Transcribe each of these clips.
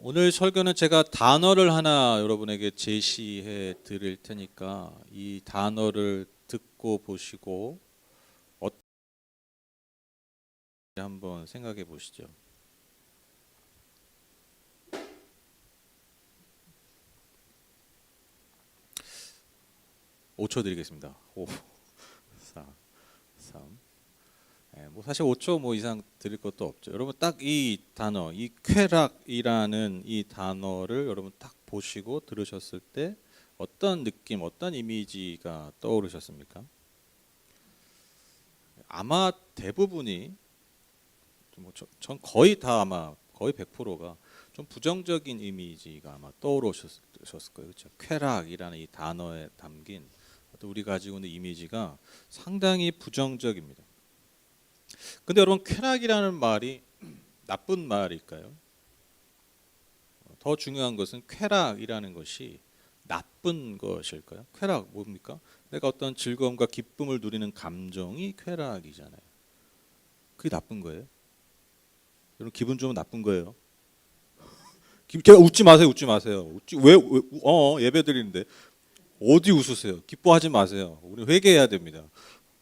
오늘 설교는 제가 단어를 하나 여러분에게 제시해 드릴 테니까 이 단어를 듣고 보시고 어떻게 한번 생각해 보시죠. 5초 드리겠습니다. 5, 4, 3. 뭐 사실 5초 뭐 이상 드릴 것도 없죠. 여러분 딱 이 단어, 이 쾌락이라는 이 단어를 여러분 딱 보시고 들으셨을 때 어떤 느낌, 어떤 이미지가 떠오르셨습니까? 아마 대부분이 전 거의 다 아마 거의 100%가 좀 부정적인 이미지가 아마 떠오르셨을 거예요. 그렇죠? 쾌락이라는 이 단어에 담긴 우리 가지고 있는 이미지가 상당히 부정적입니다. 근데 여러분 쾌락이라는 말이 나쁜 말일까요? 더 중요한 것은 쾌락이라는 것이 나쁜 것일까요? 쾌락 뭡니까? 내가 어떤 즐거움과 기쁨을 누리는 감정이 쾌락이잖아요. 그게 나쁜 거예요? 여러분 기분 좋으면 나쁜 거예요. 웃지 마세요, 웃지 마세요. 예배 드리는데 어디 웃으세요? 기뻐하지 마세요. 우리 회개해야 됩니다.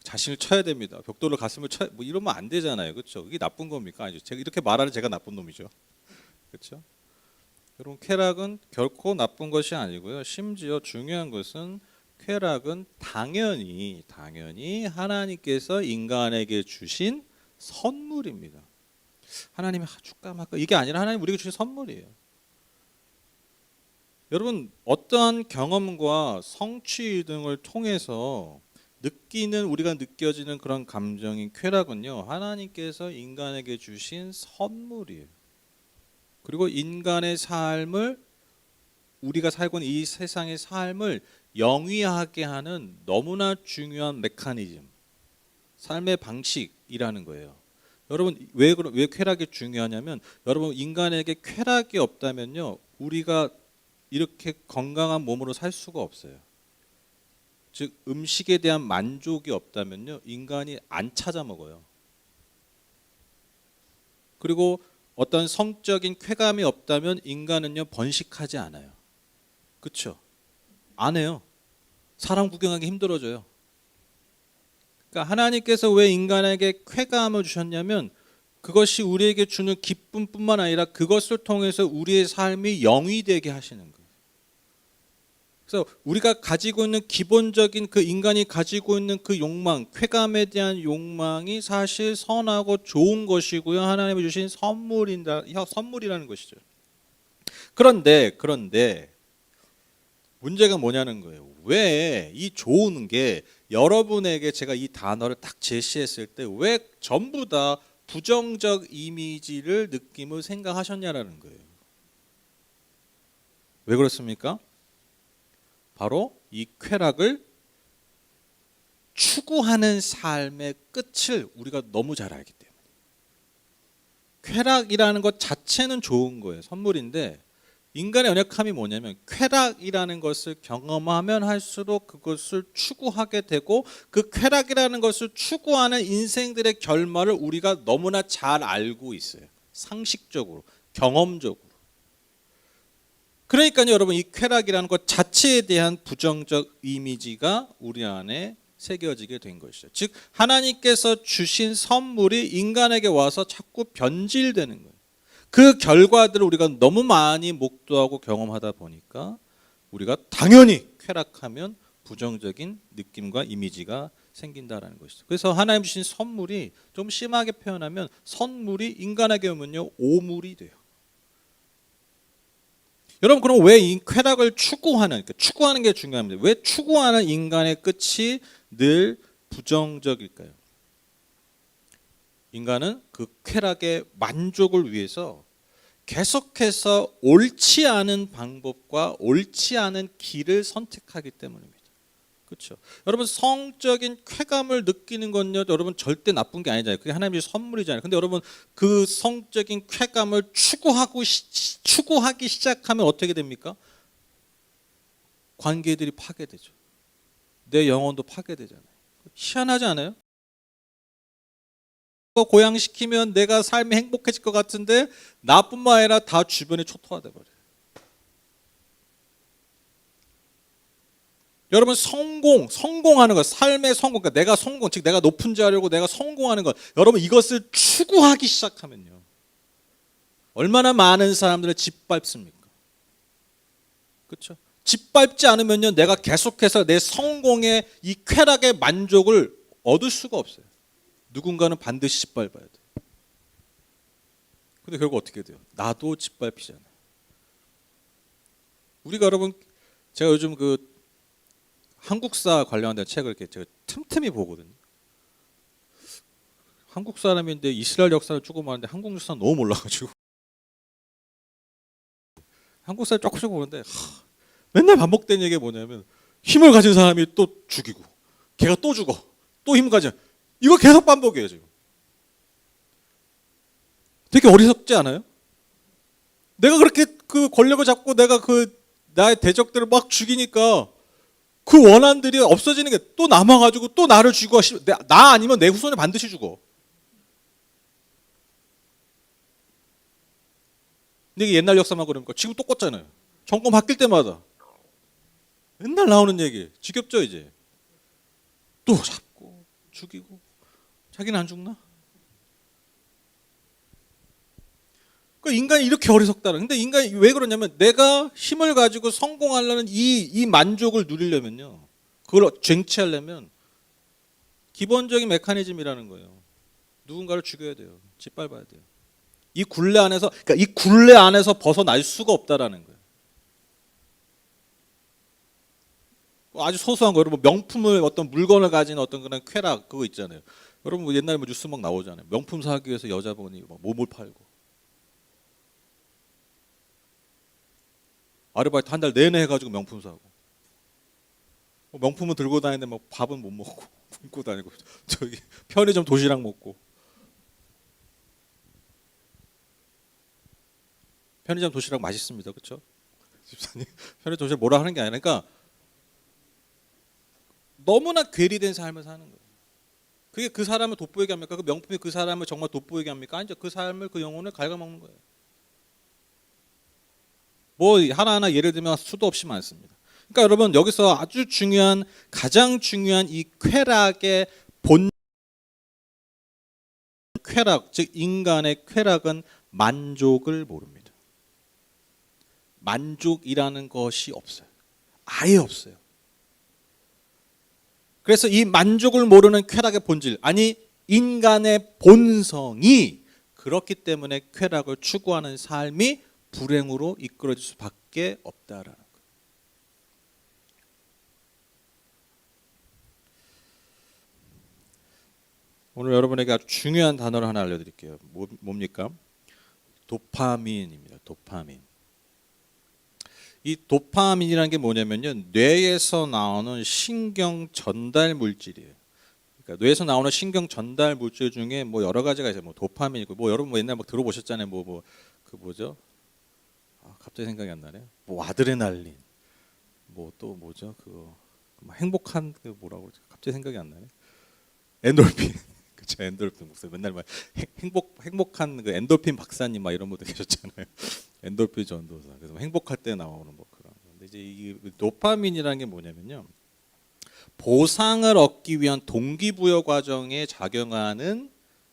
자신을 쳐야 됩니다. 벽돌로 가슴을 쳐, 뭐 이러면 안 되잖아요, 그렇죠? 이게 나쁜 겁니까? 아니죠. 제가 이렇게 말하는 제가 나쁜 놈이죠, 그렇죠? 여러분 쾌락은 결코 나쁜 것이 아니고요. 심지어 중요한 것은 쾌락은 당연히 하나님께서 인간에게 주신 선물입니다. 하나님이 줄까 말까 이게 아니라 하나님 우리에게 주신 선물이에요. 여러분 어떠한 경험과 성취 등을 통해서 우리가 느껴지는 그런 감정인 쾌락은요, 하나님께서 인간에게 주신 선물이에요. 그리고 인간의 삶을, 우리가 살고 있는 이 세상의 삶을 영위하게 하는 너무나 중요한 메커니즘, 삶의 방식이라는 거예요. 여러분 왜 쾌락이 중요하냐면, 여러분 인간에게 쾌락이 없다면요, 우리가 이렇게 건강한 몸으로 살 수가 없어요. 즉 음식에 대한 만족이 없다면요, 인간이 안 찾아 먹어요. 그리고 어떤 성적인 쾌감이 없다면 인간은요 번식하지 않아요. 그렇죠? 안 해요. 사람 구경하기 힘들어져요. 그러니까 하나님께서 왜 인간에게 쾌감을 주셨냐면, 그것이 우리에게 주는 기쁨뿐만 아니라 그것을 통해서 우리의 삶이 영위되게 하시는 거예요. 그래서 우리가 가지고 있는 기본적인 그 인간이 가지고 있는 그 욕망, 쾌감에 대한 욕망이 사실 선하고 좋은 것이고요. 하나님이 주신 선물이라는 것이죠. 그런데 문제가 뭐냐는 거예요. 왜 이 좋은 게 여러분에게 제가 이 단어를 딱 제시했을 때 왜 전부 다 부정적 이미지를 느낌을 생각하셨냐라는 거예요. 왜 그렇습니까? 바로 이 쾌락을 추구하는 삶의 끝을 우리가 너무 잘 알기 때문에. 쾌락이라는 것 자체는 좋은 거예요. 선물인데, 인간의 연약함이 뭐냐면 쾌락이라는 것을 경험하면 할수록 그것을 추구하게 되고, 그 쾌락이라는 것을 추구하는 인생들의 결말을 우리가 너무나 잘 알고 있어요. 상식적으로, 경험적으로. 그러니까요, 여러분 이 쾌락이라는 것 자체에 대한 부정적 이미지가 우리 안에 새겨지게 된 것이죠. 즉 하나님께서 주신 선물이 인간에게 와서 자꾸 변질되는 거예요. 그 결과들을 우리가 너무 많이 목도하고 경험하다 보니까 우리가 당연히 쾌락하면 부정적인 느낌과 이미지가 생긴다라는 것이죠. 그래서 하나님 주신 선물이, 좀 심하게 표현하면 선물이 인간에게 오면요 오물이 돼요. 여러분 그럼 왜 이 쾌락을 추구하는 게 중요합니다. 왜 추구하는 인간의 끝이 늘 부정적일까요? 인간은 그 쾌락의 만족을 위해서 계속해서 옳지 않은 방법과 옳지 않은 길을 선택하기 때문입니다. 그렇죠? 여러분 성적인 쾌감을 느끼는 건요, 여러분 절대 나쁜 게 아니잖아요. 그게 하나님의 선물이잖아요. 근데 여러분 그 성적인 쾌감을 추구하기 시작하면 어떻게 됩니까? 관계들이 파괴되죠. 내 영혼도 파괴되잖아요. 희한하지 않아요? 고양시키면 내가 삶이 행복해질 것 같은데 나뿐만 아니라 다 주변이 초토화돼 버려요. 여러분 성공하는 것, 삶의 성공, 그러니까 내가 성공, 즉 내가 높은 자리고 내가 성공하는 것, 여러분 이것을 추구하기 시작하면요, 얼마나 많은 사람들을 짓밟습니까? 그렇죠? 짓밟지 않으면요, 내가 계속해서 내 성공의 이 쾌락의 만족을 얻을 수가 없어요. 누군가는 반드시 짓밟아야 돼요. 근데 결국 어떻게 돼요? 나도 짓밟히잖아요. 우리가 여러분, 제가 요즘 그 한국사 관련된 책을 이렇게 제가 틈틈이 보거든요. 한국 사람인데 이스라엘 역사를 조금 아는데 한국 역사는 너무 몰라가지고 한국 사람 조금씩 보는데 맨날 반복된 얘기가 뭐냐면 힘을 가진 사람이 또 죽이고 걔가 또 죽어 또 힘 가져, 이거 계속 반복이에요 지금. 되게 어리석지 않아요? 내가 그렇게 그 권력을 잡고 내가 그 나의 대적들을 막 죽이니까 그 원한들이 없어지는 게 또 남아가지고 또 나를 죽여. 나 아니면 내 후손이 반드시 죽어. 근데 이게 옛날 역사만 그러니까 지금 똑같잖아요. 정권 바뀔 때마다 맨날 나오는 얘기. 지겹죠 이제. 또 잡고 죽이고. 자기는 안 죽나? 그러니까 인간이 이렇게 어리석다는. 근데 인간이 왜 그러냐면 내가 힘을 가지고 성공하려는 이 만족을 누리려면요, 그걸 쟁취하려면 기본적인 메커니즘이라는 거예요. 누군가를 죽여야 돼요. 짓밟아야 돼요. 이 굴레 안에서, 그러니까 이 굴레 안에서 벗어날 수가 없다라는 거예요. 아주 소소한 거, 여러분 명품을 어떤 물건을 가진 어떤 그런 쾌락 그거 있잖아요. 여러분 뭐 옛날에 뭐 뉴스 막 나오잖아요. 명품 사기 위해서 여자분이 막 몸을 팔고 아르바이트 한 달 내내 해가지고 명품 사고, 명품은 들고 다니는데 막 밥은 못 먹고 굶고 다니고, 저기 편의점 도시락 먹고. 편의점 도시락 맛있습니다, 그렇죠? 집사님 편의점 도시락 뭐라 하는 게 아니라, 그러니까 너무나 괴리된 삶을 사는 거예요. 그게 그 사람을 돋보이게 합니까? 그 명품이 그 사람을 정말 돋보이게 합니까? 아니죠. 그 삶을, 그 영혼을 갉아먹는 거예요. 뭐 하나하나 예를 들면 수도 없이 많습니다. 그러니까 여러분 여기서 아주 중요한, 가장 중요한 이 쾌락의 본 쾌락, 즉 인간의 쾌락은 만족을 모릅니다. 만족이라는 것이 없어요. 아예 없어요. 그래서 이 만족을 모르는 쾌락의 본질, 아니 인간의 본성이 그렇기 때문에 쾌락을 추구하는 삶이 불행으로 이끌어질 수밖에 없다라는 거예요. 오늘 여러분에게 아주 중요한 단어를 하나 알려드릴게요. 뭡니까? 도파민입니다. 도파민. 이 도파민이라는 게 뭐냐면요, 뇌에서 나오는 신경 전달 물질이에요. 그러니까 뇌에서 나오는 신경 전달 물질 중에 뭐 여러 가지가 있어요. 뭐 도파민 있고, 뭐 여러분 뭐 옛날 막 들어보셨잖아요. 그 뭐죠? 갑자기 생각이 안 나네요. 뭐 아드레날린, 뭐 또 뭐죠? 그거 행복한 그 뭐라고 그러죠? 갑자기 생각이 안 나네. 엔돌핀. 그쵸, 엔돌핀. 목소리 맨날 막 행복한 그 엔돌핀 박사님 막 이런 분들 계셨잖아요. 엔돌핀 전도사. 그래서 행복할 때 나오는 뭐 그런. 근데 이제 이 도파민이라는 게 뭐냐면요, 보상을 얻기 위한 동기부여 과정에 작용하는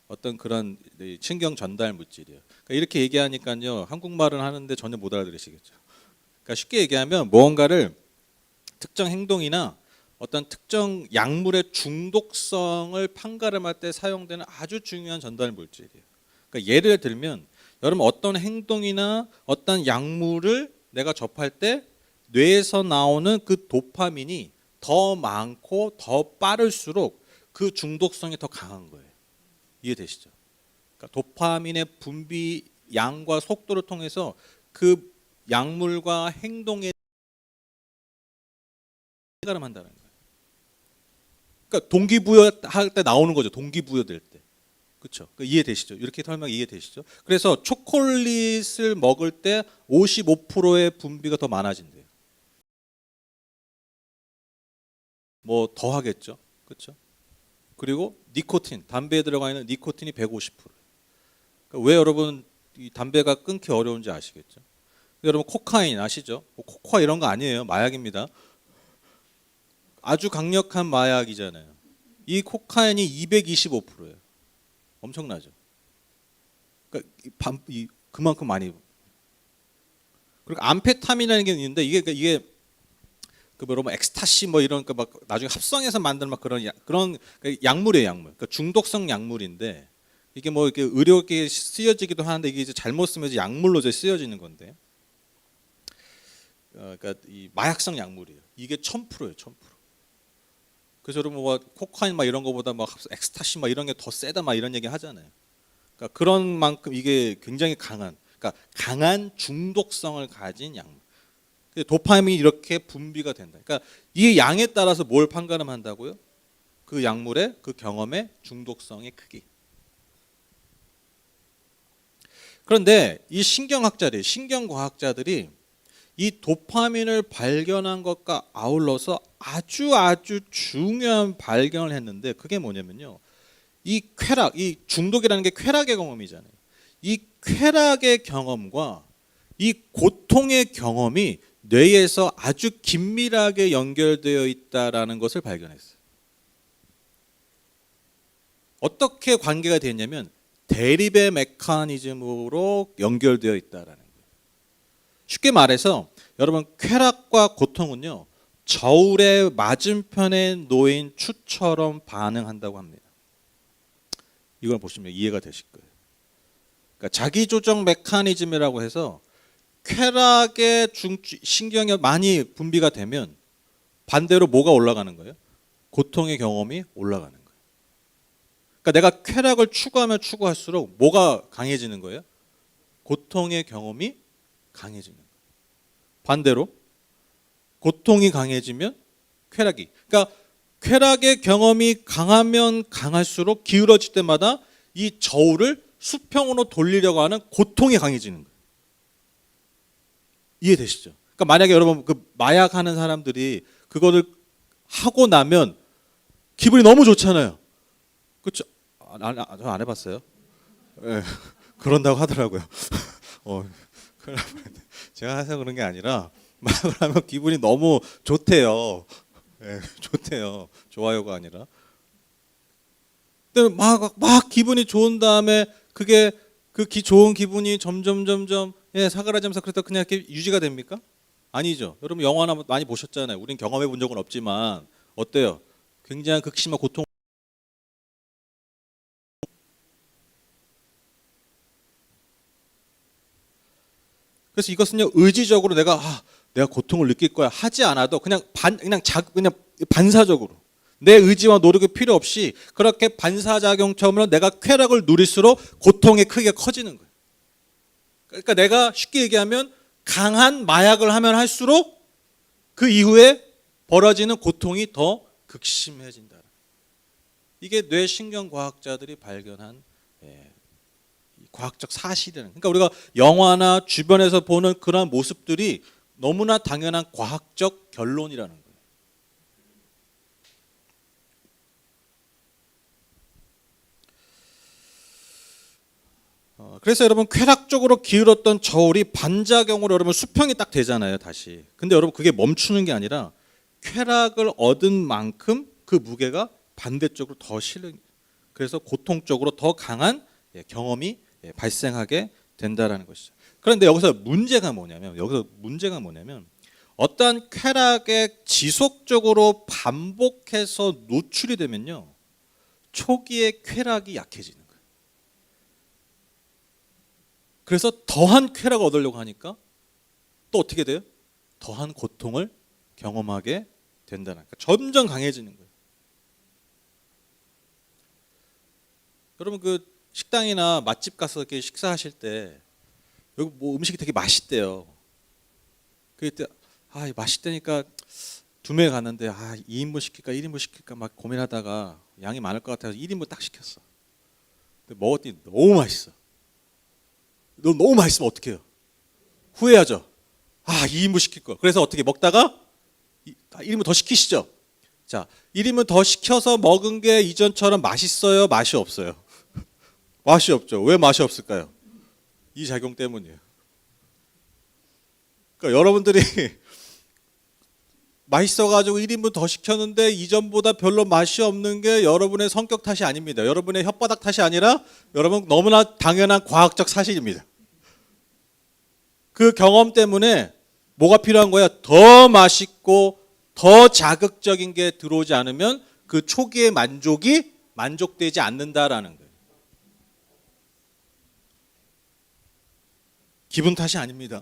어떤 그런 신경 전달 물질이에요. 그러니까 이렇게 얘기하니까요, 한국말은 하는데 전혀 못 알아들으시겠죠. 그러니까 쉽게 얘기하면 무언가를 특정 행동이나 어떤 특정 약물의 중독성을 판가름할 때 사용되는 아주 중요한 전달 물질이에요. 그러니까 예를 들면 여러분 어떤 행동이나 어떤 약물을 내가 접할 때 뇌에서 나오는 그 도파민이 더 많고 더 빠를수록 그 중독성이 더 강한 거예요. 이해되시죠? 그러니까 도파민의 분비 양과 속도를 통해서 그 약물과 행동에 판가름한다는 거예요. 그러니까 동기부여할 때 나오는 거죠. 동기부여될 때. 그렇죠? 이해되시죠? 이렇게 설명 이해되시죠? 그래서 초콜릿을 먹을 때 55%의 분비가 더 많아진대요. 뭐 더 하겠죠. 그렇죠? 그리고 니코틴, 담배에 들어가 있는 니코틴이 150%. 그러니까 왜 여러분 이 담배가 끊기 어려운지 아시겠죠? 여러분 코카인 아시죠? 뭐 코카 이런 거 아니에요. 마약입니다. 아주 강력한 마약이잖아요. 이 코카인이 225%예요. 엄청나죠? 그러니까 그만큼 많이. 그리고 암페타민이라는 게 있는데 이게 그 여러분 엑스타시 뭐 이런 거 막 나중에 합성해서 만든 막 그런 약물이에요, 약물. 그러니까 중독성 약물인데 이게 뭐 이렇게 의료계에 쓰여지기도 하는데 이게 이제 잘못 쓰면 이제 약물로 이제 쓰여지는 건데. 그러니까 이 마약성 약물이에요. 이게 1000%예요, 1000%. 그래서 여러분 뭐 코카인 막 이런 거보다 막 엑스타시 막 이런 게 더 세다 막 이런 얘기 하잖아요. 그러니까 그런 만큼 이게 굉장히 강한, 그러니까 강한 중독성을 가진 약물. 도파민이 이렇게 분비가 된다. 그러니까 이 양에 따라서 뭘 판가름한다고요? 그 약물의 그 경험의 중독성의 크기. 그런데 이 신경과학자들이 이 도파민을 발견한 것과 아울러서 아주 중요한 발견을 했는데 그게 뭐냐면요. 이 쾌락, 이 중독이라는 게 쾌락의 경험이잖아요. 이 쾌락의 경험과 이 고통의 경험이 뇌에서 아주 긴밀하게 연결되어 있다라는 것을 발견했어요. 어떻게 관계가 되었냐면 대립의 메커니즘으로 연결되어 있다라는 거예요. 쉽게 말해서 여러분 쾌락과 고통은요. 저울의 맞은편에 놓인 추처럼 반응한다고 합니다. 이걸 보시면 이해가 되실 거예요. 그러니까 자기조정 메커니즘이라고 해서 쾌락의 신경이 많이 분비가 되면 반대로 뭐가 올라가는 거예요? 고통의 경험이 올라가는 거예요. 그러니까 내가 쾌락을 추구하면 추구할수록 뭐가 강해지는 거예요? 고통의 경험이 강해지는 거예요. 반대로 고통이 강해지면 쾌락이. 그러니까 쾌락의 경험이 강하면 강할수록 기울어질 때마다 이 저울을 수평으로 돌리려고 하는 고통이 강해지는 거예요. 이해되시죠? 그러니까 만약에 여러분 그 마약하는 사람들이 그거를 하고 나면 기분이 너무 좋잖아요. 그렇죠? 안 해봤어요. 네, 그런다고 하더라고요. 제가 해서 그런 게 아니라 마약을 하면 기분이 너무 좋대요. 네, 좋대요. 좋아요가 아니라. 근데 막 기분이 좋은 다음에 그게 좋은 기분이 점점 사그라지면서 그랬다 그냥 이렇게 유지가 됩니까? 아니죠. 여러분 영화나 많이 보셨잖아요. 우린 경험해 본 적은 없지만 어때요? 굉장히 극심한 고통. 그래서 이것은요 의지적으로 내가 고통을 느낄 거야 하지 않아도 그냥 반사적으로 내 의지와 노력이 필요 없이 그렇게 반사작용처럼 내가 쾌락을 누릴수록 고통의 크기가 커지는 거예요. 그러니까 내가 쉽게 얘기하면 강한 마약을 하면 할수록 그 이후에 벌어지는 고통이 더 극심해진다. 이게 뇌신경과학자들이 발견한 과학적 사실이라는. 그러니까 우리가 영화나 주변에서 보는 그런 모습들이 너무나 당연한 과학적 결론이라는 거예요. 그래서 여러분 쾌락적으로 기울었던 저울이 반작용으로 여러분 수평이 딱 되잖아요, 다시. 근데 여러분 그게 멈추는 게 아니라 쾌락을 얻은 만큼 그 무게가 반대쪽으로 더 실는. 그래서 고통적으로 더 강한 경험이 발생하게 된다라는 것이죠. 그런데 여기서 문제가 뭐냐면 어떠한 쾌락에 지속적으로 반복해서 노출이 되면요. 초기에 쾌락이 약해지는 거예요. 그래서 더한 쾌락을 얻으려고 하니까 또 어떻게 돼요? 더한 고통을 경험하게 된다는 거예요. 점점 강해지는 거예요. 여러분 그 식당이나 맛집 가서 이렇게 식사하실 때 여기 뭐 음식이 되게 맛있대요. 그때 맛있다니까 2명 갔는데 2인분 시킬까 1인분 시킬까 막 고민하다가 양이 많을 것 같아서 1인분 딱 시켰어. 근데 먹었더니 너무 맛있어. 너무 맛있으면 어떡해요? 후회하죠. 2인분 시킬 거. 그래서 어떻게 먹다가 1인분 더 시키시죠. 자, 1인분 더 시켜서 먹은 게 이전처럼 맛있어요? 맛이 없어요? 맛이 없죠. 왜 맛이 없을까요? 이 작용 때문이에요. 그러니까 여러분들이 맛있어가지고 1인분 더 시켰는데 이전보다 별로 맛이 없는 게 여러분의 성격 탓이 아닙니다. 여러분의 혓바닥 탓이 아니라 여러분 너무나 당연한 과학적 사실입니다. 그 경험 때문에 뭐가 필요한 거야? 더 맛있고 더 자극적인 게 들어오지 않으면 그 초기의 만족이 만족되지 않는다라는 거예요. 기분 탓이 아닙니다.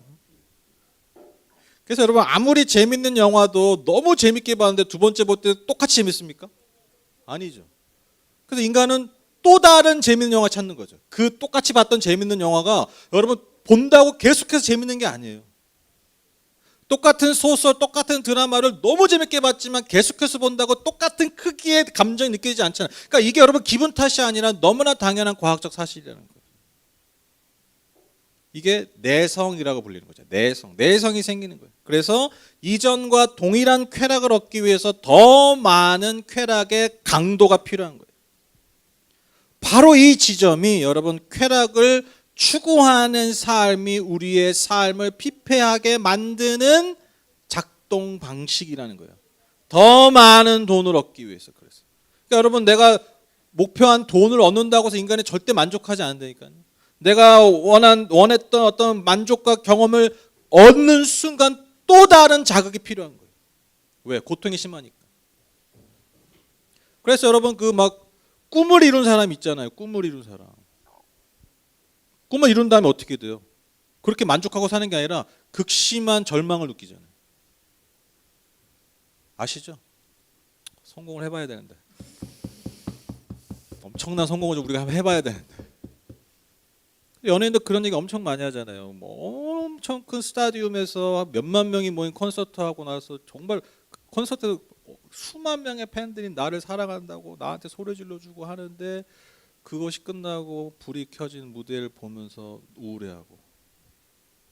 그래서 여러분 아무리 재밌는 영화도 너무 재밌게 봤는데 두 번째 볼 때 똑같이 재밌습니까? 아니죠. 그래서 인간은 또 다른 재밌는 영화 찾는 거죠. 그 똑같이 봤던 재밌는 영화가 여러분 본다고 계속해서 재밌는 게 아니에요. 똑같은 소설, 똑같은 드라마를 너무 재밌게 봤지만 계속해서 본다고 똑같은 크기의 감정이 느껴지지 않잖아요. 그러니까 이게 여러분 기분 탓이 아니라 너무나 당연한 과학적 사실이라는 거예요. 이게 내성이라고 불리는 거죠. 내성이 생기는 거예요. 그래서 이전과 동일한 쾌락을 얻기 위해서 더 많은 쾌락의 강도가 필요한 거예요. 바로 이 지점이 여러분 쾌락을 추구하는 삶이 우리의 삶을 피폐하게 만드는 작동 방식이라는 거예요. 더 많은 돈을 얻기 위해서. 그래서 그러니까 여러분 내가 목표한 돈을 얻는다고 해서 인간이 절대 만족하지 않는다니까요. 내가 원했던 어떤 만족과 경험을 얻는 순간 또 다른 자극이 필요한 거예요. 왜? 고통이 심하니까. 그래서 여러분 그 막 꿈을 이룬 사람 있잖아요. 꿈을 이룬 사람. 꿈을 이룬 다음에 어떻게 돼요? 그렇게 만족하고 사는 게 아니라 극심한 절망을 느끼잖아요. 아시죠? 성공을 해봐야 되는데. 엄청난 성공을 좀 우리가 해봐야 되는데. 연예인도 그런 얘기 엄청 많이 하잖아요. 뭐 엄청 큰 스타디움에서 몇만 명이 모인 콘서트 하고 나서 정말 콘서트 수만 명의 팬들이 나를 사랑한다고 나한테 소리 질러주고 하는데 그것이 끝나고 불이 켜진 무대를 보면서 우울해하고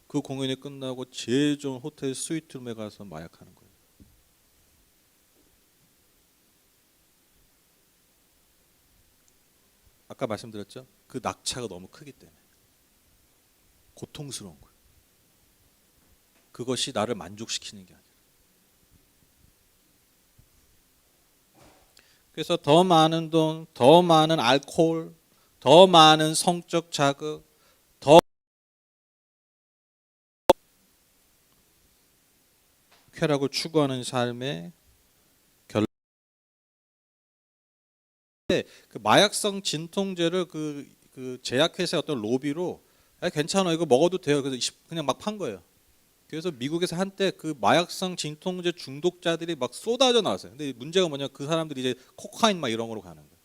그 공연이 끝나고 제일 좋은 호텔 스위트룸에 가서 마약하는 거예요. 아까 말씀드렸죠? 그 낙차가 너무 크기 때문에 고통스러운 거예요. 그것이 나를 만족시키는 게 아니라. 그래서 더 많은 돈, 더 많은 알코올, 더 많은 성적 자극, 더 쾌락을 추구하는 삶의 결론. 그 마약성 진통제를 그 제약회사의 어떤 로비로 괜찮아 이거 먹어도 돼요. 그래서 그냥 막 판 거예요. 그래서 미국에서 한때 그 마약성 진통제 중독자들이 막 쏟아져 나왔어요. 근데 문제가 뭐냐 그 사람들이 이제 코카인 막 이런 거로 가는 거예요.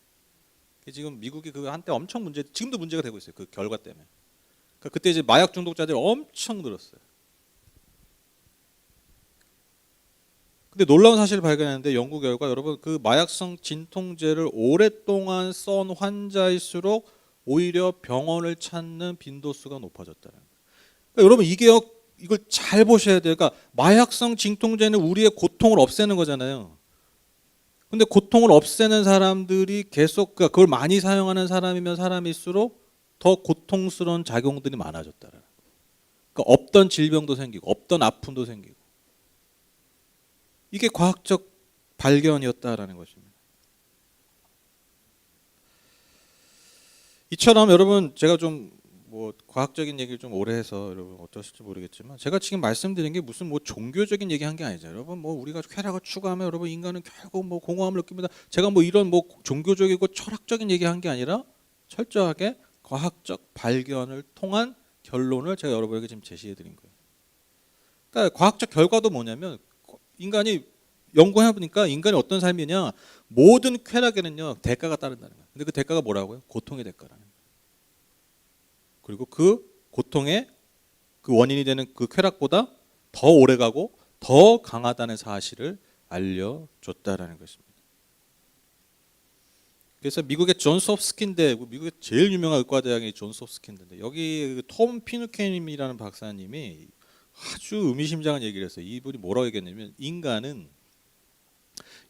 지금 미국이 그 한때 엄청 지금도 문제가 되고 있어요. 그 결과 때문에. 그러니까 그때 이제 마약 중독자들이 엄청 늘었어요. 근데 놀라운 사실을 발견했는데 연구 결과 여러분 그 마약성 진통제를 오랫동안 쏜 환자일수록 오히려 병원을 찾는 빈도수가 높아졌다는 거예요. 그러니까 여러분 이걸 잘 보셔야 돼요. 그러니까 마약성 진통제는 우리의 고통을 없애는 거잖아요. 근데 고통을 없애는 사람들이 계속 그걸 많이 사용하는 사람이면 사람일수록 더 고통스러운 작용들이 많아졌다는 거예요. 그러니까 없던 질병도 생기고 없던 아픔도 생기고 이게 과학적 발견이었다라는 것입니다. 이처럼 여러분 제가 좀 뭐 과학적인 얘기를 좀 오래 해서 여러분 어떠실지 모르겠지만 제가 지금 말씀드린 게 무슨 뭐 종교적인 얘기한 게 아니죠. 여러분 뭐 우리가 쾌락을 추구하면 여러분 인간은 결국 뭐 공허함을 느낍니다. 제가 뭐 이런 뭐 종교적이고 철학적인 얘기한 게 아니라 철저하게 과학적 발견을 통한 결론을 제가 여러분에게 지금 제시해 드린 거예요. 그러니까 과학적 결과도 뭐냐면 인간이 연구해 보니까 인간이 어떤 삶이냐 모든 쾌락에는요 대가가 따른다는 거예요. 근데 그 대가가 뭐라고요? 고통의 대가라는 거예요. 그리고 그 고통의 그 원인이 되는 그 쾌락보다 더 오래가고 더 강하다는 사실을 알려줬다라는 것입니다. 그래서 미국의 존스 홉스킨대 미국의 제일 유명한 의과대학이 존스 홉스킨대인데 여기 톰 피누케님이라는 박사님이 아주 의미심장한 얘기를 했어요. 이분이 뭐라고 얘기했냐면 인간은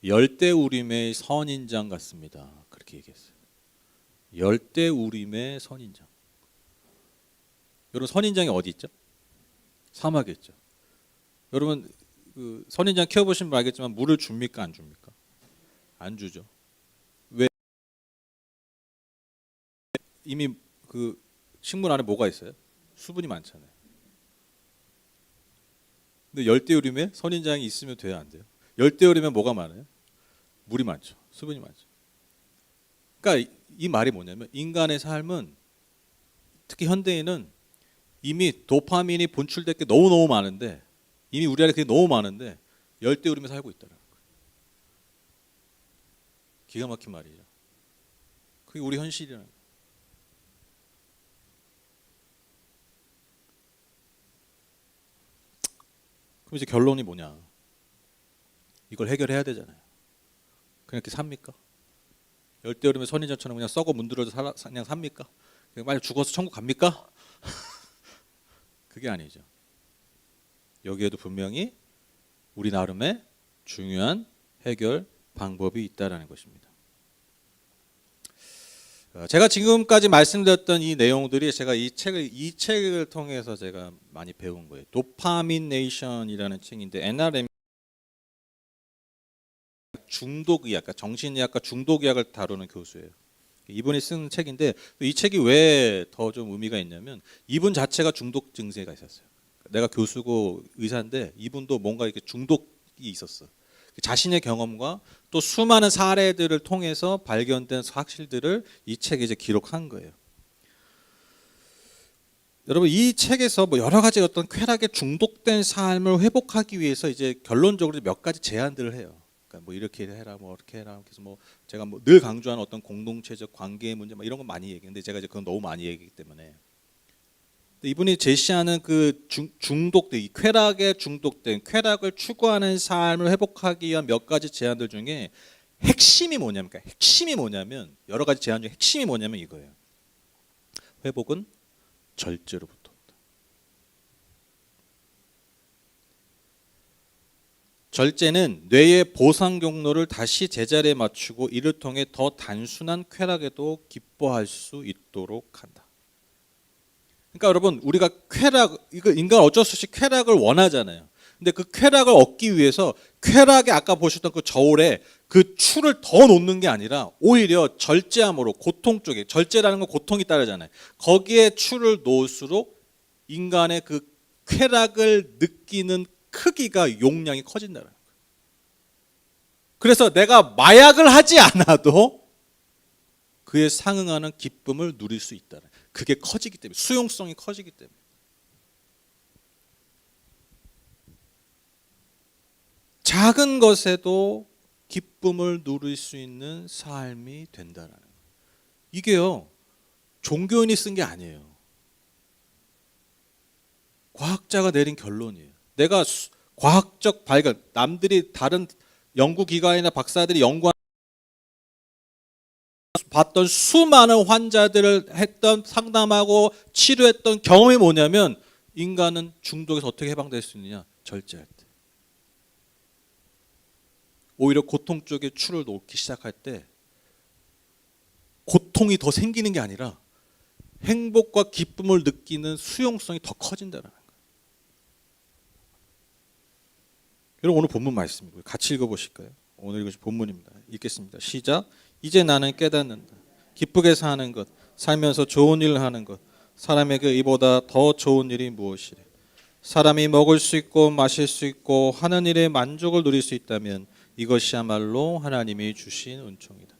열대우림의 선인장 같습니다. 그렇게 얘기했어요. 열대우림의 선인장. 여러분 선인장이 어디 있죠? 사막에 있죠. 여러분 그 선인장 키워보신 분 알겠지만 물을 줍니까 안 줍니까? 안 주죠. 왜? 이미 그 식물 안에 뭐가 있어요? 수분이 많잖아요. 근데 열대우림에 선인장이 있으면 돼요, 안 돼요? 열대우림에 뭐가 많아요? 물이 많죠. 수분이 많죠. 그러니까 이 말이 뭐냐면 인간의 삶은 특히 현대인은 이미 도파민이 분출될 게 너무너무 많은데 이미 우리 안에 그게 너무 많은데 열대우림에 살고 있다는 거예요. 기가 막힌 말이죠. 그게 우리 현실이라는 거예요. 그럼 이제 결론이 뭐냐? 이걸 해결해야 되잖아요. 그냥 이렇게 삽니까? 열대우림의 선인장처럼 그냥 썩어 문드러져 그냥 삽니까? 만약 죽어서 천국 갑니까? 그게 아니죠. 여기에도 분명히 우리 나름의 중요한 해결 방법이 있다라는 것입니다. 제가 지금까지 말씀드렸던 이 내용들이 제가 이 책을 통해서 제가 많이 배운 거예요. 도파민네이션이라는 책인데 NRM 중독의학과 그러니까 정신의학과 중독의학을 다루는 교수예요. 이분이 쓴 책인데 이 책이 왜 더 좀 의미가 있냐면 이분 자체가 중독 증세가 있었어요. 내가 교수고 의사인데 이분도 뭔가 이렇게 중독이 있었어. 자신의 경험과 또 수많은 사례들을 통해서 발견된 사실들을 이 책에 이제 기록한 거예요. 여러분 이 책에서 뭐 여러 가지 어떤 쾌락에 중독된 삶을 회복하기 위해서 이제 결론적으로 몇 가지 제안들을 해요. 그러니까 뭐 이렇게 해라, 뭐 이렇게 해라. 그래서 뭐 제가 뭐 늘 강조하는 어떤 공동체적 관계의 문제, 뭐 이런 거 많이 얘기했는데 제가 이제 그건 너무 많이 얘기하기 때문에. 이분이 제시하는 그 중독된 이 쾌락에 중독된 쾌락을 추구하는 삶을 회복하기 위한 몇 가지 제안들 중에 핵심이 뭐냐면 여러 가지 제안 중에 핵심이 뭐냐면 이거예요. 회복은 절제로부터. 절제는 뇌의 보상 경로를 다시 제자리에 맞추고 이를 통해 더 단순한 쾌락에도 기뻐할 수 있도록 한다. 그러니까 여러분 우리가 인간 어쩔 수 없이 쾌락을 원하잖아요. 근데 그 쾌락을 얻기 위해서 쾌락에 아까 보셨던 그 저울에 그 추를 더 놓는 게 아니라 오히려 절제함으로 고통 쪽에 절제라는 건 고통이 따르잖아요. 거기에 추를 놓을수록 인간의 그 쾌락을 느끼는 크기가 용량이 커진다는 거예요. 그래서 내가 마약을 하지 않아도 그에 상응하는 기쁨을 누릴 수 있다는 거예요. 그게 커지기 때문에 수용성이 커지기 때문에. 작은 것에도 기쁨을 누릴 수 있는 삶이 된다는 거예요. 이게요 종교인이 쓴 게 아니에요. 과학자가 내린 결론이에요. 내가 과학적 발견, 남들이 다른 연구기관이나 박사들이 연구한 봤던 수많은 환자들을 했던 상담하고 치료했던 경험이 뭐냐면 인간은 중독에서 어떻게 해방될 수 있느냐? 절제할 때. 오히려 고통 쪽에 추를 놓기 시작할 때 고통이 더 생기는 게 아니라 행복과 기쁨을 느끼는 수용성이 더 커진다는 거예요. 여러분 오늘 본문 말씀이고요. 같이 읽어보실까요? 오늘 이것이 본문입니다. 읽겠습니다. 시작. 이제 나는 깨닫는다. 기쁘게 사는 것, 살면서 좋은 일을 하는 것, 사람에게 이보다 더 좋은 일이 무엇이래. 사람이 먹을 수 있고 마실 수 있고 하는 일에 만족을 누릴 수 있다면 이것이야말로 하나님이 주신 은총이다.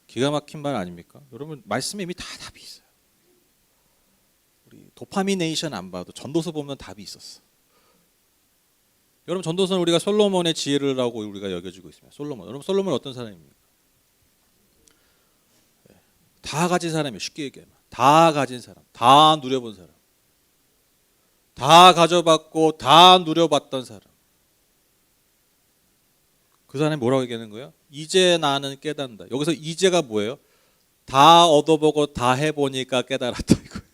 기가 막힌 말 아닙니까? 여러분 말씀에 이미 다 답이 있어요. 우리 도파미네이션 안 봐도 전도서 보면 답이 있었어. 여러분 전도서는 우리가 솔로몬의 지혜를 하고 우리가 여겨지고 있습니다. 솔로몬. 여러분 솔로몬은 어떤 사람입니까? 다 가진 사람이에요. 쉽게 얘기하면. 다 가진 사람. 다 누려본 사람. 다 가져봤고 다 누려봤던 사람. 그 사람이 뭐라고 얘기하는 거예요? 이제 나는 깨닫는다. 여기서 이제가 뭐예요? 다 얻어보고 다 해보니까 깨달았다 이거예요.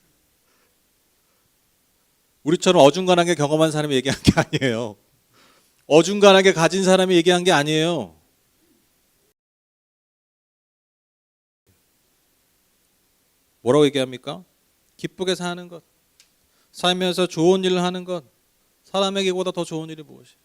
우리처럼 어중간하게 경험한 사람이 얘기한 게 아니에요. 어중간하게 가진 사람이 얘기한 게 아니에요. 뭐라고 얘기합니까? 기쁘게 사는 것, 살면서 좋은 일을 하는 것, 사람에게보다 더 좋은 일이 무엇이에요?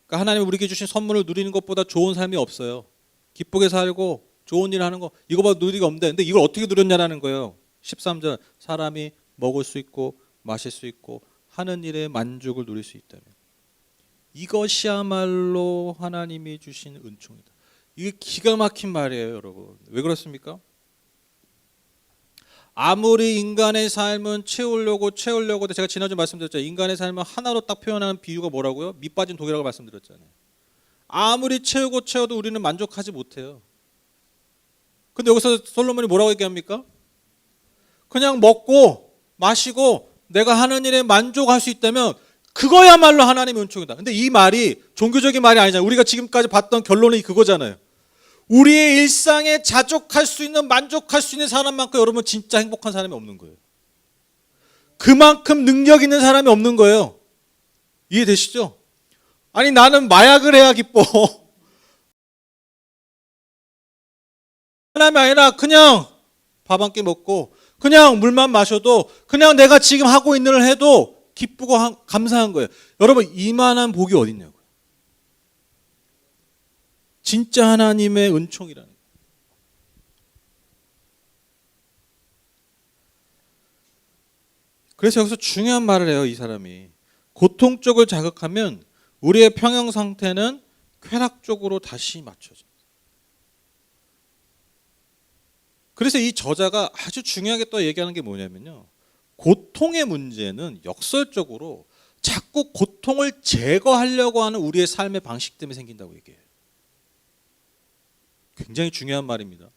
그러니까 하나님 우리에게 주신 선물을 누리는 것보다 좋은 삶이 없어요. 기쁘게 살고 좋은 일을 하는 거, 이거보다 누리기가 없는데, 근데 이걸 어떻게 누렸냐라는 거예요. 13절, 사람이 먹을 수 있고 마실 수 있고 하는 일에 만족을 누릴 수 있다면, 이것이야말로 하나님이 주신 은총이다. 이게 기가 막힌 말이에요, 여러분. 왜 그렇습니까? 아무리 인간의 삶은 채우려고 제가 지난주 말씀드렸죠. 인간의 삶은 하나로 딱 표현하는 비유가 뭐라고요? 밑 빠진 독이라고 말씀드렸잖아요. 아무리 채워도 우리는 만족하지 못해요. 근데 여기서 솔로몬이 뭐라고 얘기합니까? 그냥 먹고 마시고 내가 하는 일에 만족할 수 있다면 그거야말로 하나님의 은총이다. 근데 이 말이 종교적인 말이 아니잖아요. 우리가 지금까지 봤던 결론이 그거잖아요. 우리의 일상에 자족할 수 있는, 만족할 수 있는 사람만큼 여러분 진짜 행복한 사람이 없는 거예요. 그만큼 능력 있는 사람이 없는 거예요. 이해되시죠? 아니 나는 마약을 해야 기뻐. 하나님이 아니라 그냥 밥 한 끼 먹고 그냥 물만 마셔도, 그냥 내가 지금 하고 있는 일 해도 기쁘고 감사한 거예요. 여러분 이만한 복이 어딨냐고요. 진짜 하나님의 은총이라는 거예요. 그래서 여기서 중요한 말을 해요. 이 사람이 고통 쪽을 자극하면 우리의 평형 상태는 쾌락 쪽으로 다시 맞춰져. 그래서 이 저자가 아주 중요하게 또 얘기하는 게 뭐냐면요, 고통의 문제는 역설적으로 자꾸 고통을 제거하려고 하는 우리의 삶의 방식 때문에 생긴다고 얘기해요. 굉장히 중요한 말입니다.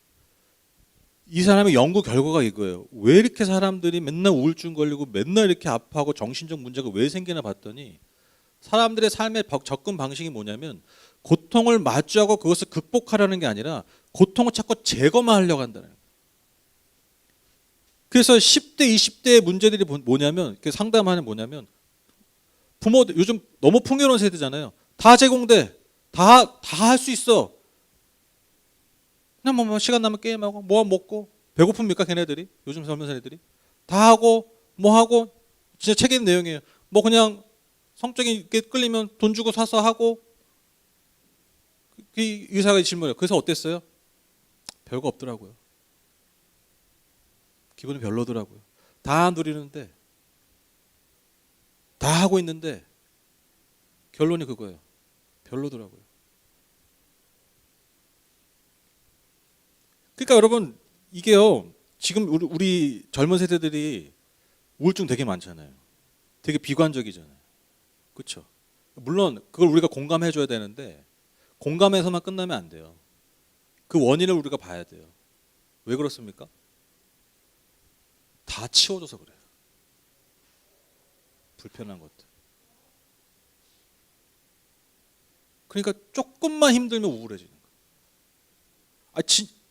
이 사람의 연구 결과가 이거예요. 왜 이렇게 사람들이 맨날 우울증 걸리고 맨날 이렇게 아파하고 정신적 문제가 왜 생기나 봤더니, 사람들의 삶의 접근 방식이 뭐냐면 고통을 마주하고 그것을 극복하려는 게 아니라 고통을 자꾸 제거만 하려고 한다는 거예요. 그래서 10대, 20대의 문제들이 뭐냐면, 상담하는 뭐냐면, 부모들 요즘 너무 풍요로운 세대잖아요. 다 제공돼. 다 할 수 있어. 그냥 뭐 시간 나면 게임하고 뭐 먹고, 배고픕니까 걔네들이? 요즘 젊은 세대들이 다 하고 뭐 하고, 진짜 책에 있는 내용이에요. 뭐 그냥 성적인 게 끌리면 돈 주고 사서 하고. 이 의사가 질문해요. 그래서 어땠어요? 별거 없더라고요. 기분이 별로더라고요. 다 누리는데, 다 하고 있는데 결론이 그거예요. 별로더라고요. 그러니까 여러분 이게요, 지금 우리 젊은 세대들이 우울증 되게 많잖아요. 되게 비관적이잖아요. 그렇죠? 물론 그걸 우리가 공감해 줘야 되는데, 공감해서만 끝나면 안 돼요. 그 원인을 우리가 봐야 돼요. 왜 그렇습니까? 다 치워줘서 그래요. 불편한 것들. 그러니까 조금만 힘들면 우울해지는 거예요.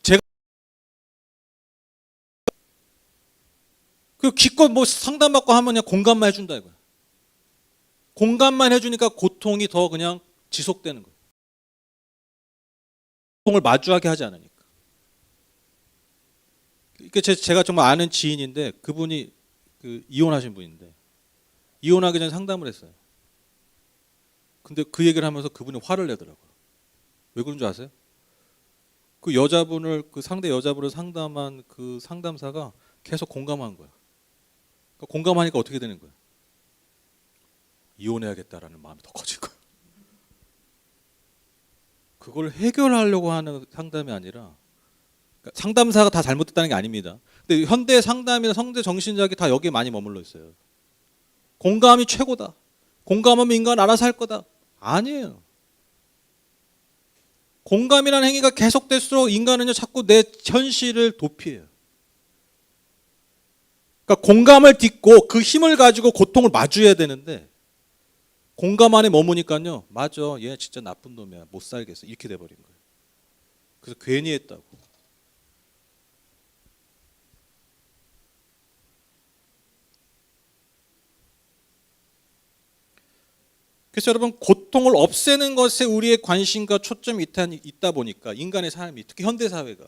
제가 그 기껏 뭐 상담받고 하면 그냥 공감만 해준다 이거야. 공감만 해주니까 고통이 더 그냥 지속되는 거예요. 고통을 마주하게 하지 않으니까. 그러니까 제가 정말 아는 지인인데, 그분이 이혼하신 분인데, 이혼하기 전에 상담을 했어요. 근데 그 얘기를 하면서 그분이 화를 내더라고요. 왜 그런 줄 아세요? 그 여자분을, 그 상대 여자분을 상담한 그 상담사가 계속 공감한 거야. 그러니까 공감하니까 어떻게 되는 거야? 이혼해야겠다라는 마음이 더 커질 거야. 그걸 해결하려고 하는 상담이 아니라, 그러니까 상담사가 다 잘못됐다는 게 아닙니다. 근데 현대 상담이나 성대 정신의학이 다 여기에 많이 머물러 있어요. 공감이 최고다. 공감하면 인간 알아서 할 거다. 아니에요. 공감이라는 행위가 계속될수록 인간은요, 자꾸 내 현실을 도피해요. 그러니까 공감을 딛고 그 힘을 가지고 고통을 마주해야 되는데, 공감 안에 머무니까요, 맞아, 얘 진짜 나쁜 놈이야, 못 살겠어, 이렇게 돼버린 거예요. 그래서 괜히 했다고. 그래서 여러분, 고통을 없애는 것에 우리의 관심과 초점이 있다 보니까 인간의 삶이, 특히 현대 사회가,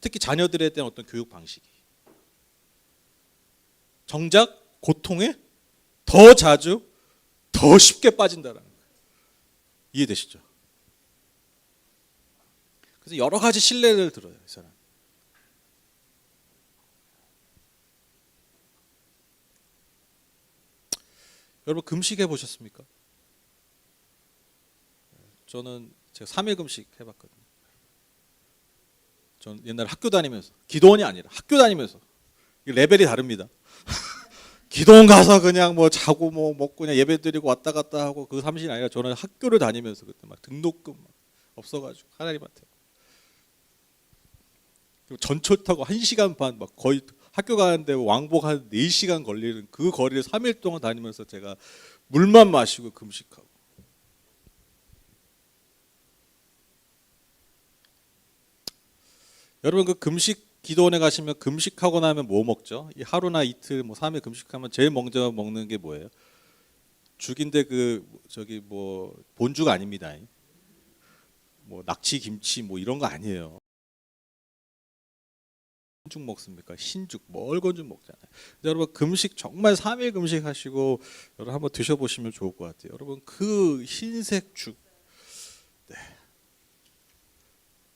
특히 자녀들에 대한 어떤 교육 방식이 정작 고통에 더 자주, 더 쉽게 빠진다라는 거예요. 이해되시죠? 그래서 여러 가지 신뢰를 들어요, 이 사람. 여러분 금식해 보셨습니까? 저는 제가 3일 금식 해봤거든요. 전 옛날에 학교 다니면서, 기도원이 아니라 학교 다니면서, 레벨이 다릅니다. 기도원 가서 그냥 뭐 자고 뭐 먹고 그냥 예배 드리고 왔다 갔다 하고 그 3일 아니라 저는 학교를 다니면서 그때 막 등록금 막 없어가지고 하나님한테 전철 타고 1시간 반 막 거의 학교 가는데 왕복 한 4시간 걸리는 그 거리를 3일 동안 다니면서 제가 물만 마시고 금식하고. 여러분 그 금식 기도원에 가시면 금식하고 나면 뭐 먹죠? 이 하루나 이틀 뭐 3일 금식하면 제일 먼저 먹는 게 뭐예요? 죽인데 그 저기 뭐 본죽 아닙니다. 뭐 낙지 김치 뭐 이런 거 아니에요. 죽 먹습니까? 흰죽, 멀건 죽 먹잖아요. 여러분 금식 정말 3일 금식하시고 여러분 한번 드셔보시면 좋을 것 같아요. 여러분 그 흰색 죽, 네.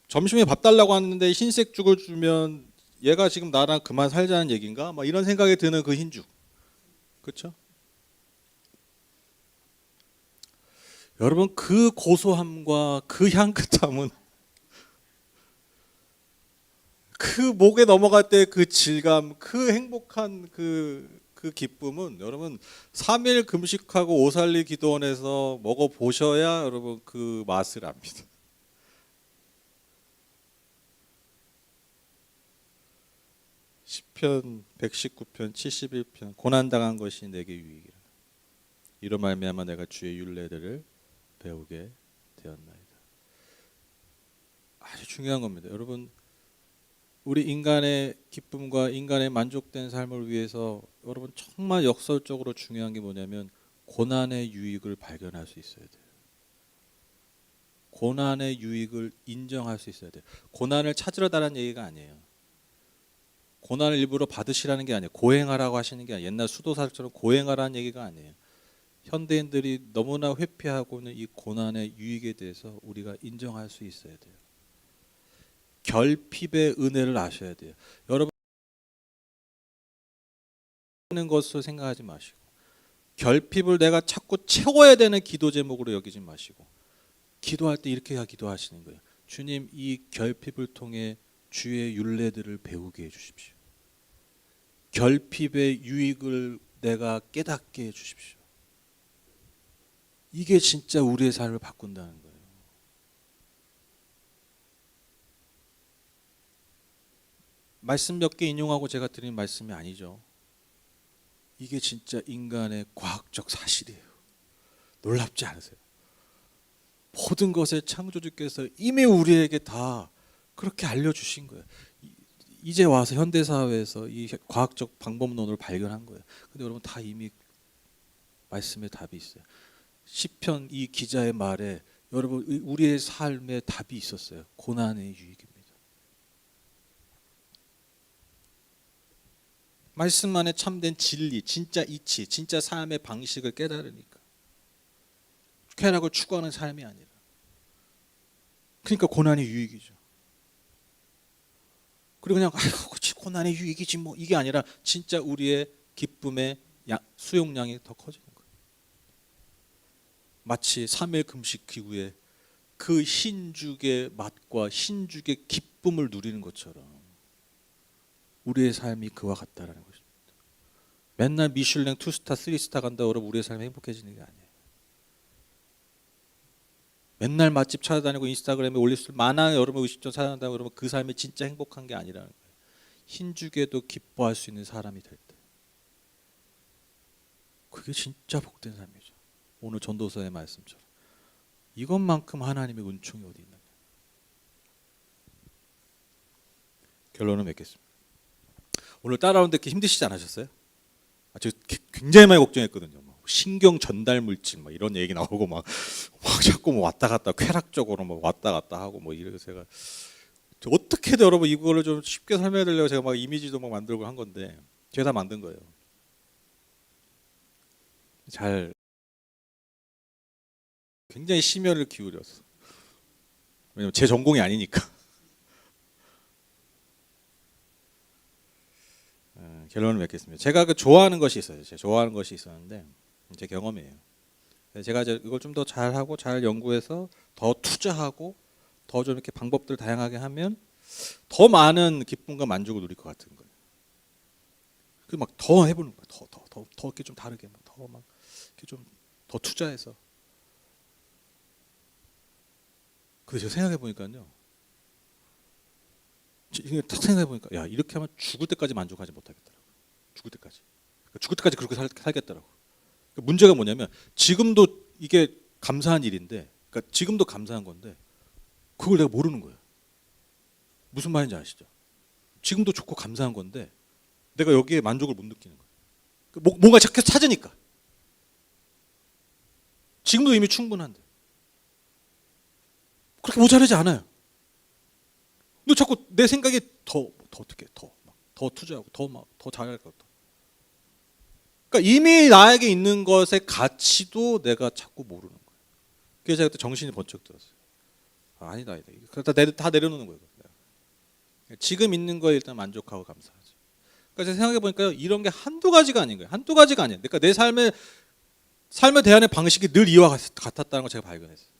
점심에 밥 달라고 하는데 흰색 죽을 주면 얘가 지금 나랑 그만 살자는 얘기인가? 막 이런 생각이 드는 그 흰죽, 그렇죠? 여러분 그 고소함과 그 향긋함은 그 목에 넘어갈 때 그 질감, 그 행복한 그 기쁨은 여러분 3일 금식하고 오살리 기도원에서 먹어 보셔야 여러분 그 맛을 압니다. 시편 119편 71편 고난당한 것이 내게 유익이라. 이로 말미암아 내가 주의 율례들을 배우게 되었나이다. 아주 중요한 겁니다. 여러분 우리 인간의 기쁨과 인간의 만족된 삶을 위해서 여러분 정말 역설적으로 중요한 게 뭐냐면 고난의 유익을 발견할 수 있어야 돼요. 고난의 유익을 인정할 수 있어야 돼요. 고난을 찾으러 달라는 얘기가 아니에요. 고난을 일부러 받으시라는 게 아니에요. 고행하라고 하시는 게 아니에요. 옛날 수도사처럼 고행하라는 얘기가 아니에요. 현대인들이 너무나 회피하고 있는 이 고난의 유익에 대해서 우리가 인정할 수 있어야 돼요. 결핍의 은혜를 아셔야 돼요. 여러분 하는 것을 생각하지 마시고 결핍을 내가 자꾸 채워야 되는 기도 제목으로 여기지 마시고 기도할 때 이렇게 기도하시는 거예요. 주님 이 결핍을 통해 주의 율례들을 배우게 해주십시오. 결핍의 유익을 내가 깨닫게 해주십시오. 이게 진짜 우리의 삶을 바꾼다는 거예요. 말씀 몇 개 인용하고 제가 드린 말씀이 아니죠. 이게 진짜 인간의 과학적 사실이에요. 놀랍지 않으세요? 모든 것의 창조주께서 이미 우리에게 다 그렇게 알려주신 거예요. 이제 와서 현대사회에서 이 과학적 방법론을 발견한 거예요. 근데 여러분 다 이미 말씀에 답이 있어요. 시편 이 기자의 말에 여러분 우리의 삶에 답이 있었어요. 고난의 유익입니다. 말씀 안에 참된 진리, 진짜 이치, 진짜 삶의 방식을 깨달으니까 쾌락을 추구하는 삶이 아니라 그러니까 고난이 유익이죠. 그리고 그냥 아이고 그치 고난의 유익이지 뭐 이게 아니라 진짜 우리의 기쁨의 수용량이 더 커지는 거예요. 마치 3일 금식 기구에 그 흰죽의 맛과 흰죽의 기쁨을 누리는 것처럼 우리의 삶이 그와 같다라는 것입니다. 맨날 미슐랭 2스타, 3스타 간다고 여러분 우리의 삶이 행복해지는 게 아니에요. 맨날 맛집 찾아다니고 인스타그램에 올릴 수 많은 여러분 의식점 찾아다닌다고 그러면 그 삶이 진짜 행복한 게 아니라는 거예요. 흰죽에도 기뻐할 수 있는 사람이 될 때. 그게 진짜 복된 삶이죠. 오늘 전도서의 말씀처럼. 이것만큼 하나님의 은총이 어디 있느냐. 결론을 맺겠습니다. 오늘 따라오는데 이렇게 힘드시지 않으셨어요? 저 굉장히 많이 걱정했거든요. 신경 전달 물질 막 이런 얘기 나오고 막 자꾸 뭐 왔다 갔다 쾌락적으로 뭐 왔다 갔다 하고 뭐 이래서 제가 어떻게든 여러분 이거를 좀 쉽게 설명해 드리려고 제가 막 이미지도 막 만들고 한 건데 제가 다 만든 거예요. 잘 굉장히 심혈을 기울여서 왜냐면 제 전공이 아니니까 결론을 맺겠습니다. 제가 그 좋아하는 것이 있어요. 제가 좋아하는 것이 있었는데 제 경험이에요. 제가 이제 이걸 좀 더 잘하고 잘 연구해서 더 투자하고 더 좀 이렇게 방법들 다양하게 하면 더 많은 기쁨과 만족을 누릴 것 같은 거예요. 그 막 더 해보는 거예요. 더 이렇게 좀 다르게 더 막 이렇게 좀 더 투자해서. 근데 제가 생각해 보니까요. 이게 딱 생각해 보니까 야 이렇게 하면 죽을 때까지 만족하지 못하겠더라고. 죽을 때까지. 그러니까 죽을 때까지 그렇게 살겠더라고. 그러니까 문제가 뭐냐면 지금도 이게 감사한 일인데, 그러니까 지금도 감사한 건데 그걸 내가 모르는 거예요. 무슨 말인지 아시죠? 지금도 좋고 감사한 건데 내가 여기에 만족을 못 느끼는 거예요. 뭔가 계속 찾으니까. 지금도 이미 충분한데 그렇게 모자라지 않아요. 근데 자꾸 내 생각이 더 어떻게 더 투자하고 더 잘할 것 같아. 그러니까 이미 나에게 있는 것의 가치도 내가 자꾸 모르는 거예요. 그래서 제가 그때 정신이 번쩍 들었어요. 아니다. 그러다 다 내려놓는 거예요. 지금 있는 거에 일단 만족하고 감사하지. 그러니까 제가 생각해 보니까 이런 게 한두 가지가 아닌 거예요. 한두 가지가 아니에요. 그러니까 내 삶에 대하는 방식이 늘 이와 같았다는 걸 제가 발견했어요.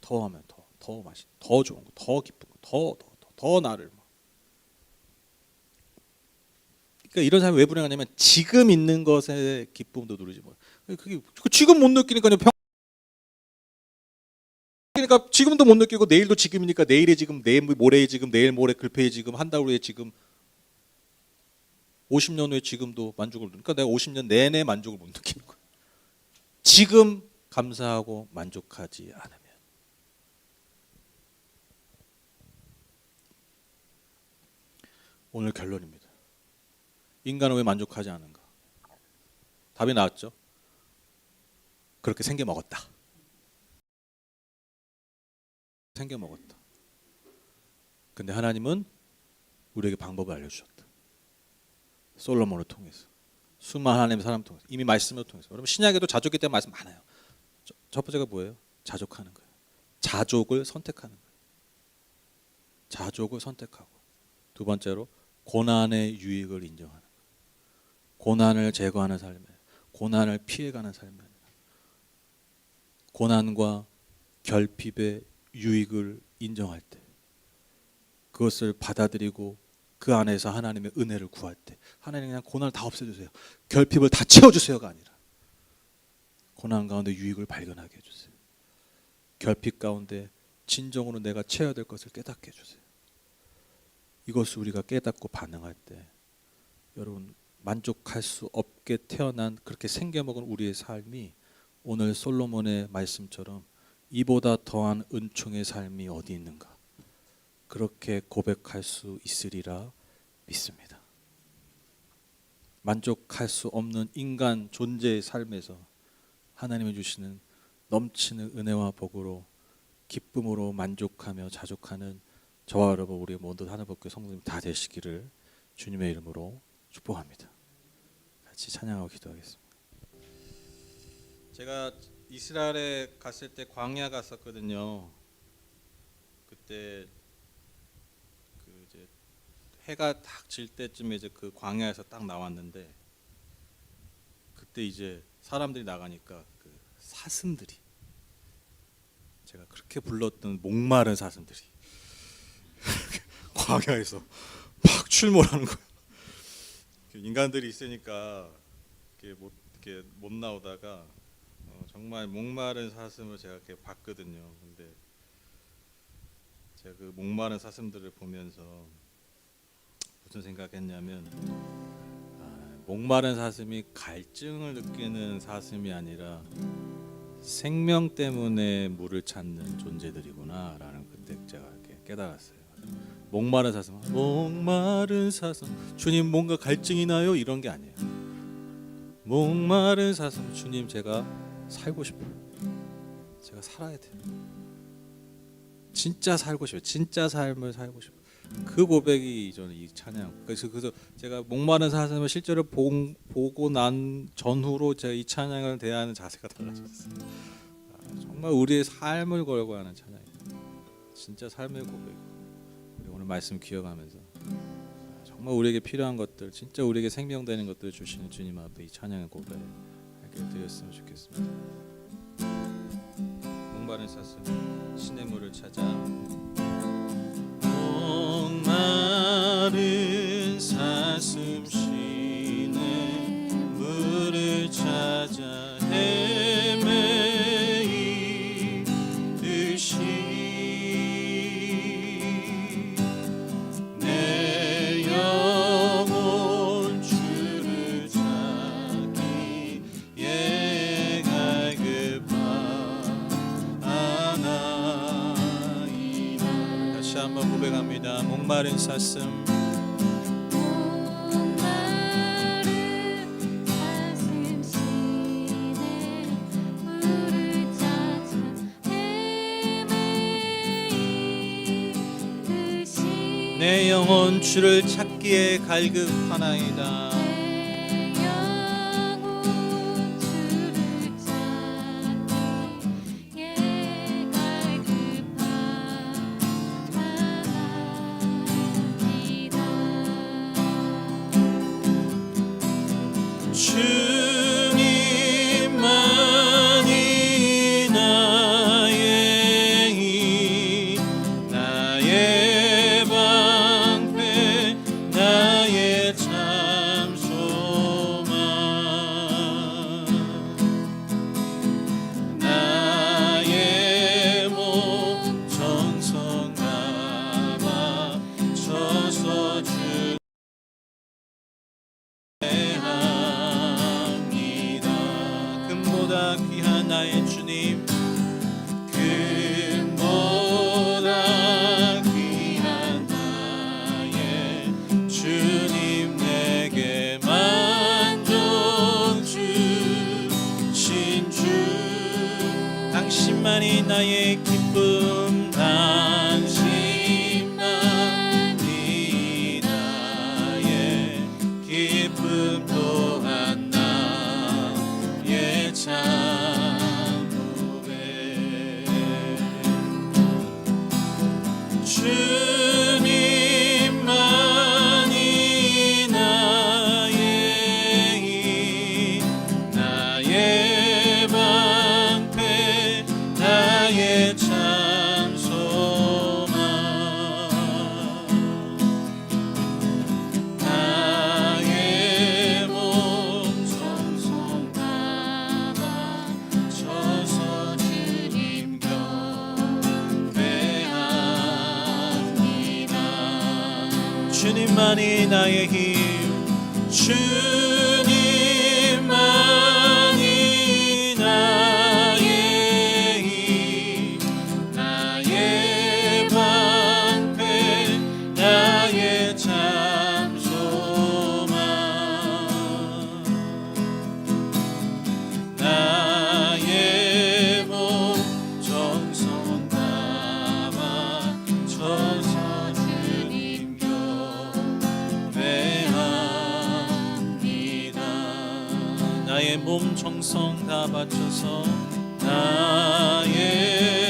더 하면 더 맛있는, 더 좋은 거, 더 기쁜 거, 더 나를. 그러니까 이런 삶이 왜 불행하냐면 지금 있는 것의 기쁨도 누리지 못. 그게 지금 못 느끼니까요. 그러니까 지금도 못 느끼고 내일도 지금이니까 내일의 지금, 내일 모레의 지금, 내일 모레 글페의 지금, 한 달 후에 지금, 50년 후에 지금도 만족을 누리니까 내가 50년 내내 만족을 못 느끼는 거예요. 지금 감사하고 만족하지 않으면. 오늘 결론입니다. 인간은 왜 만족하지 않은가? 답이 나왔죠. 그렇게 생겨 먹었다. 생겨 먹었다. 근데 하나님은 우리에게 방법을 알려주셨다. 솔로몬을 통해서, 수많은 하나님의 사람 통해서, 이미 말씀을 통해서. 여러분 신약에도 자족에 대한 말씀 많아요. 첫 번째가 뭐예요? 자족하는 거예요. 자족을 선택하는 거예요. 자족을 선택하고, 두 번째로 고난의 유익을 인정하는 거예요. 고난을 제거하는 삶이에요. 고난을 피해가는 삶이에요. 고난과 결핍의 유익을 인정할 때, 그것을 받아들이고 그 안에서 하나님의 은혜를 구할 때, 하나님 그냥 고난을 다 없애주세요, 결핍을 다 채워주세요가 아니라 고난 가운데 유익을 발견하게 해주세요. 결핍 가운데 진정으로 내가 채워야 될 것을 깨닫게 해주세요. 이것을 우리가 깨닫고 반응할 때 여러분 만족할 수 없게 태어난, 그렇게 생겨먹은 우리의 삶이 오늘 솔로몬의 말씀처럼 이보다 더한 은총의 삶이 어디 있는가, 그렇게 고백할 수 있으리라 믿습니다. 만족할 수 없는 인간 존재의 삶에서 하나님이 주시는 넘치는 은혜와 복으로 기쁨으로 만족하며 자족하는 저와 여러분, 우리 모두 하나님께 성도님 다 되시기를 주님의 이름으로 축복합니다. 같이 찬양하고 기도하겠습니다. 제가 이스라엘에 갔을 때 광야 갔었거든요. 그때 그 이제 해가 딱 질 때쯤에 이제 그 광야에서 딱 나왔는데, 그때 이제 사람들이 나가니까 그 사슴들이, 제가 그렇게 불렀던 목마른 사슴들이 광야에서 막 출몰하는 거예요. 인간들이 있으니까 이렇게 못 나오다가 정말 목마른 사슴을 제가 이렇게 봤거든요. 근데 제가 그 목마른 사슴들을 보면서 무슨 생각했냐면, 목마른 사슴이 갈증을 느끼는 사슴이 아니라 생명 때문에 물을 찾는 존재들이구나라는 그때 제가 이렇게 깨달았어요. 목마른 사슴, 주님 뭔가 갈증이 나요? 이런 게 아니에요. 목마른 사슴, 주님 제가 살고 싶어요. 제가 살아야 돼요. 진짜 살고 싶어요. 진짜 삶을 살고 싶어요. 그 고백이 저는 이 찬양. 그래서 제가 목마른 사슴을 실제로 보고 난 전후로 제가 이 찬양을 대하는 자세가 달라졌어요. 정말 우리의 삶을 걸고 하는 찬양이에요. 진짜 삶의 고백. 우리 오늘 말씀 기억하면서 정말 우리에게 필요한 것들, 진짜 우리에게 생명되는 것들을 주시는 주님 앞에 이 찬양의 고백을 드렸으면 좋겠습니다. 목마른 사슴 시냇물을 찾아 목마른 사슴 시냇물을 찾아 헤매이듯이 내 영혼 주를 찾기에 갈급하나이다. 다시 한번 고백합니다. 목마른 사슴 내 영혼 주를 찾기에 갈급하나이다. 주님만이 나의 힘, 나의 방패, 나의 참 소망, 나의 몸 정성 담아 서서 주 금보다 귀한 나의 주님, 금보다 귀한 나의 주님, 내게 만족 주신 주, 당신만이 나의 기쁨, 당신만이 나의 기쁨, 또한 나의 참 고백. 주님만이 나의 힘, 나의 방패, 나의 참 소망, 나의 몸 정성 담아 서서 주님 경배합니다. 주님만이 나의 힘, 주님만이 나의 힘, 나의 방패, 나의 참 소망, 나의 몸 정성 담아 서서 주님 경배합니다. 나의 몸 정성 다 바쳐서 나의